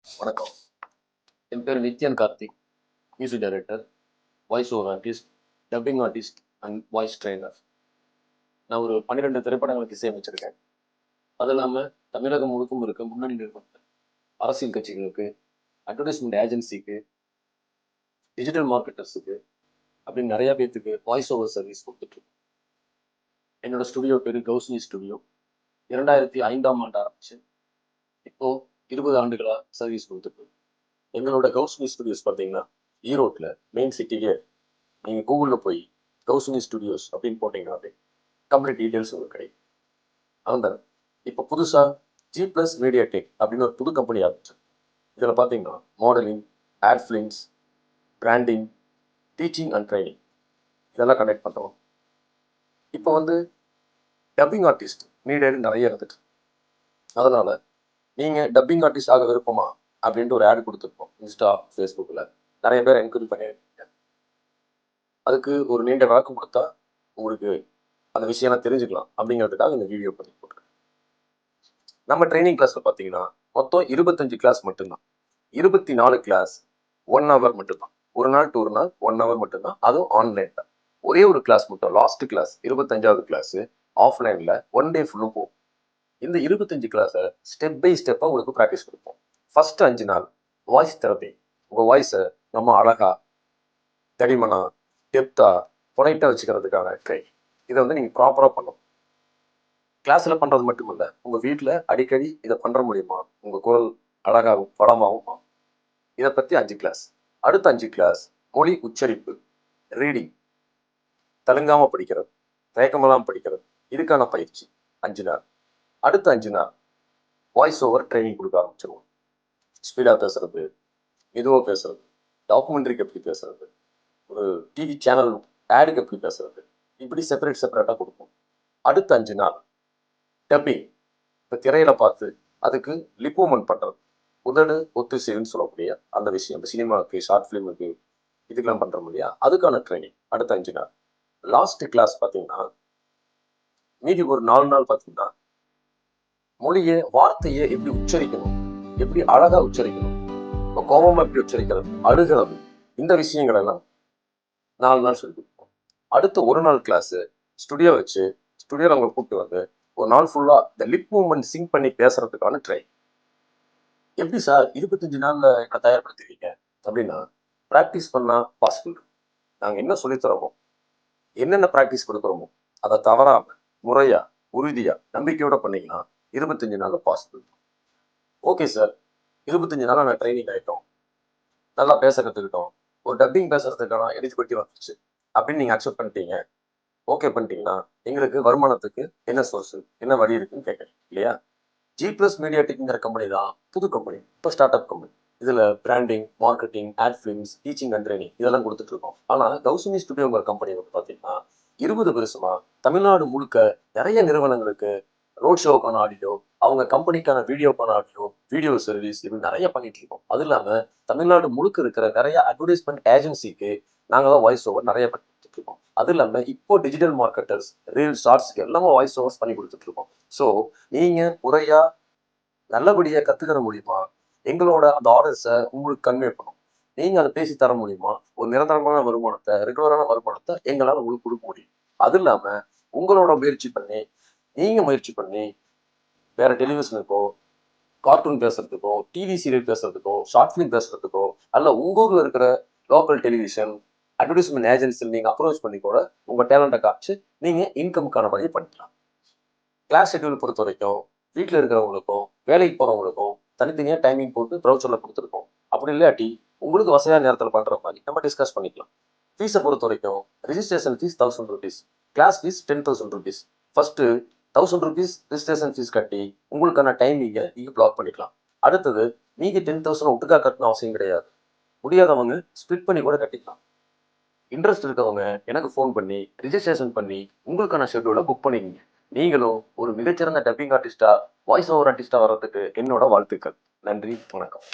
வணக்கம். என் பேர் Nithyan Karthik. Music director, voice over artist, dubbing artist and voice trainer. நான் ஒரு 12 திரைப்படங்களுக்கு இசையமைச்சிருக்கேன். அது இல்லாமல் தமிழகம் முழுக்கும் இருக்க முன்னணி நிறுவனங்கள், அரசியல் கட்சிகளுக்கு, அட்வர்டைஸ்மெண்ட் ஏஜென்சிக்கு, டிஜிட்டல் மார்க்கெட்டர்ஸுக்கு அப்படின்னு நிறைய பேர்த்துக்கு வாய்ஸ் ஓவர் சர்வீஸ் கொடுத்துட்ருக்கோம். என்னோட ஸ்டுடியோ பேர் கௌஸ்மி ஸ்டுடியோ. 2005ஆம் ஆண்டு ஆரம்பிச்சு இப்போ 20 ஆண்டுகளா சர்வீஸ் கொடுத்துட்டு. எங்களோட கௌஸ்மி ஸ்டுடியோஸ் பார்த்தீங்கன்னா ஈரோட்டில் மெயின் சிட்டிக்கே நீங்கள் கூகுளில் போய் கௌஸ்மி ஸ்டுடியோஸ் அப்படின்னு போட்டிங்கன்னாலே கம்ப்ளீட் டீட்டெயில்ஸ் உங்களுக்கு கிடைக்கும். அந்த இப்போ புதுசாக G+ மீடியா டெக் அப்படின்னு ஒரு புது கம்பெனி ஆரம்பிச்சு. இதில் பார்த்தீங்கன்னா modelling, add films, branding, teaching and training இதெல்லாம் கண்டக்ட் பண்ணுறோம். இப்போ டப்பிங் ஆர்டிஸ்ட் நீடட் நிறைய இருந்துட்டு, அதனால நீங்கள் டப்பிங் ஆர்டிஸ்ட் ஆக விருப்பமா அப்படின்ட்டு ஒரு ஆட் கொடுத்துருப்போம் இன்ஸ்டா, ஃபேஸ்புக்கில். நிறைய பேர் என்கொயரி பண்ணியிருக்கீங்க. அதுக்கு ஒரு நீண்ட விளக்கம் கொடுத்தா உங்களுக்கு அந்த விஷயம்லாம் தெரிஞ்சுக்கலாம் அப்படிங்கிறதுக்காக இந்த வீடியோ பண்ணி போட்டுருக்கேன். நம்ம ட்ரைனிங் கிளாஸில் பார்த்தீங்கன்னா மொத்தம் 25 கிளாஸ் மட்டும்தான். 24 கிளாஸ் 1 ஹவர் மட்டும்தான். ஒரு நாள் டு ஒரு நாள் 1 ஹவர் மட்டும்தான். அதுவும் ஆன்லைன் தான். ஒரே ஒரு கிளாஸ் மட்டும், லாஸ்ட் கிளாஸ் 25வது கிளாஸ் ஆஃப்லைனில் 1 டே ஃபுல்லும் போகும். இந்த 25 கிளாஸை ஸ்டெப் பை ஸ்டெப்பாக உங்களுக்கு ப்ராக்டிஸ் கொடுப்போம். ஃபர்ஸ்ட் 5 நாள் வாய்ஸ் தெரப்பி. உங்கள் வாய்ஸை நம்ம அழகா, தடிமனா, டெப்தா, பொலைட்டாக வச்சுக்கிறதுக்கான ட்ரைனிங். இதை நீங்கள் ப்ராப்பராக பண்ணணும். கிளாஸில் பண்ணுறது மட்டும் இல்லை, உங்கள் வீட்டில் அடிக்கடி இதை பண்ணுற மூலியமா உங்கள் குரல் அழகாகவும் படமாகவும். இதை பற்றி 5 கிளாஸ். அடுத்த 5 கிளாஸ் மொழி உச்சரிப்பு, ரீடிங், தழுங்காமல் படிக்கிறது, தயக்கமெல்லாம் படிக்கிறது, இதுக்கான பயிற்சி 5 நாள். அடுத்த 5 நாள் வாய்ஸ் ஓவர் ட்ரைனிங் கொடுக்க ஆரம்பிச்சிருவோம். ஸ்பீடாக பேசுறது, மெதுவாக பேசுறது, டாக்குமெண்ட்ரிக்கு எப்படி பேசுறது, ஒரு டிவி சேனல் ஆடுக்கு எப்படி பேசுறது, இப்படி செப்பரேட்டாக கொடுப்போம். அடுத்த 5 நாள் டப்பிங். இப்போ திரையில பார்த்து அதுக்கு லிப் மூவ்மெண்ட் பண்ணுறது, உதடு ஒத்திசைவுன்னு சொல்லக்கூடிய அந்த விஷயம், இந்த சினிமாவுக்கு, ஷார்ட் ஃபிலிமுக்கு, இதுக்கெல்லாம் பண்ணுறோம் இல்லையா, அதுக்கான ட்ரைனிங் அடுத்த 5 நாள். லாஸ்ட் கிளாஸ் பார்த்தீங்கன்னா மீதி ஒரு 4 நாள் பார்த்தீங்கன்னா மொழியை, வார்த்தையை எப்படி உச்சரிக்கணும், எப்படி அழகா உச்சரிக்கணும், இப்போ கோபமா எப்படி உச்சரிக்கிறது, அழுகிறது, இந்த விஷயங்கள் எல்லாம் 4 நாள் சொல்லி கொடுப்போம். அடுத்த ஒரு நாள் கிளாஸ் ஸ்டுடியோ வச்சு ஸ்டுடியோவில் அவங்க கூப்பிட்டு வந்து ஒரு நாள் ஃபுல்லா இந்த லிப் மூவ்மெண்ட் சிங்க் பண்ணி பேசுறதுக்கான ட்ரை. எப்படி சார் 25 நாள்ல என்ன தயார்படுத்துவீங்க அப்படின்னா, ப்ராக்டிஸ் பண்ணா பாசிபிள். நாங்கள் என்ன சொல்லித்தரோமோ, என்னென்ன ப்ராக்டிஸ் கொடுக்குறோமோ அதை தவறாம, முறையா, உறுதியா, நம்பிக்கையோட பண்ணீங்கன்னா 25 நாள்ல பாசிபிள். ஓகே சார், 25 நாளா நான் ட்ரைனிங் ஆகிட்டோம், நல்லா பேச கற்றுக்கிட்டோம், ஒரு டப்பிங் பேசுறதுக்கான எலிஜிபிலிட்டி வந்துச்சு அப்படின்னு நீங்கள் அக்செப்ட் பண்ணிட்டீங்க, ஓகே பண்ணிட்டீங்கன்னா எங்களுக்கு வருமானத்துக்கு என்ன சோர்ஸ், என்ன வழி இருக்குன்னு கேட்குறீங்க இல்லையா? G+ மீடியா டெக்ங்கிற கம்பெனி தான் புது கம்பெனி, இப்போ ஸ்டார்ட் அப் கம்பெனி. இதில் branding, marketing, add films, teaching and training இதெல்லாம் கொடுத்துட்டு இருக்கோம். ஆனால் கௌசமி ஸ்டுடியோங்கிற கம்பெனி பார்த்தீங்கன்னா 20 வருஷமா தமிழ்நாடு முழுக்க நிறைய நிறுவனங்களுக்கு ரோட் ஷோக்கான ஆடியோ, அவங்க கம்பெனிக்கான வீடியோக்கான ஆடியோ, வீடியோ சர்வீஸ் இப்படி நிறைய பண்ணிட்டு இருக்கோம். அது இல்லாமல் தமிழ்நாடு முழுக்க இருக்கிற நிறைய அட்வர்டைஸ்மெண்ட் ஏஜென்சிக்கு நாங்கள் தான் வாய்ஸ் ஓவர் நிறைய பண்ணிட்டு இருக்கோம். அது இல்லாமல் இப்போ டிஜிட்டல் மார்க்கெட்டர்ஸ், ரீல், ஷார்ட்ஸ்க்கு எல்லாமே வாய்ஸ் ஓவர்ஸ் பண்ணி கொடுத்துட்டு இருக்கோம். ஸோ நீங்கள் முறையா நல்லபடியா கத்துக்கிற மூலியமா எங்களோட அந்த ஆர்டர்ஸை உங்களுக்கு கன்வே பண்ணும். நீங்க அதை பேசி தர மூலியமா ஒரு நிரந்தரமான வருமானத்தை, ரெகுலரான வருமானத்தை எங்களால் உங்களுக்கு கொடுக்க முடியும். அது இல்லாம உங்களோட முயற்சி பண்ணி வேற டெலிவிஷனுக்கோ, கார்ட்டூன் பேசுறதுக்கோ, டிவி சீரியல் பேசுறதுக்கோ, ஷார்ட் ஃபிலிம் பேசுறதுக்கோ, அல்ல உங்க ஊர்ல இருக்கிற லோக்கல் டெலிவிஷன், அட்வர்டைஸ்மெண்ட் ஏஜென்சியில் நீங்க அப்ரோச் பண்ணி கூட உங்க டேலண்ட்டை காமிச்சு நீங்க இன்கம்கான வழியை பண்ணிக்கலாம். கிளாஸ் ஷெட்யூல் பொறுத்த வரைக்கும் வீட்டில் இருக்கிறவங்களுக்கும் வேலைக்கு போகிறவங்களுக்கும் தனித்தனியாக டைமிங் போட்டு ப்ரௌச்சரில் கொடுத்துருக்கோம். அப்படி இல்லாட்டி உங்களுக்கு வசதியான நேரத்தில் பண்ணுற மாதிரி நம்ம டிஸ்கஸ் பண்ணிக்கலாம். ஃபீஸை பொறுத்த வரைக்கும் registration fees 1000 rupees, class fees 10,000 rupees. First 1000 rupees registration fees கட்டி உங்களுக்கான டைமிங்கை நீங்கள் பிளாக் பண்ணிக்கலாம். அடுத்தது மீதி 10,000 ஒட்டுக்கா கட்டணும் அவசியம் கிடையாது. முடியாதவங்க ஸ்பிளிட் பண்ணி கூட கட்டிக்கலாம். இன்ட்ரெஸ்ட் இருக்கவங்க எனக்கு ஃபோன் பண்ணி ரிஜிஸ்ட்ரேஷன் பண்ணி உங்களுக்கான ஷெட்யூலை புக் பண்ணிக்கங்க. நீங்களும் ஒரு மிகச்சிறந்த டப்பிங் ஆர்டிஸ்டா, வாய்ஸ் ஓவர் ஆர்டிஸ்டா வர்றதுக்கு என்னோட வாழ்த்துக்கள். நன்றி, வணக்கம்.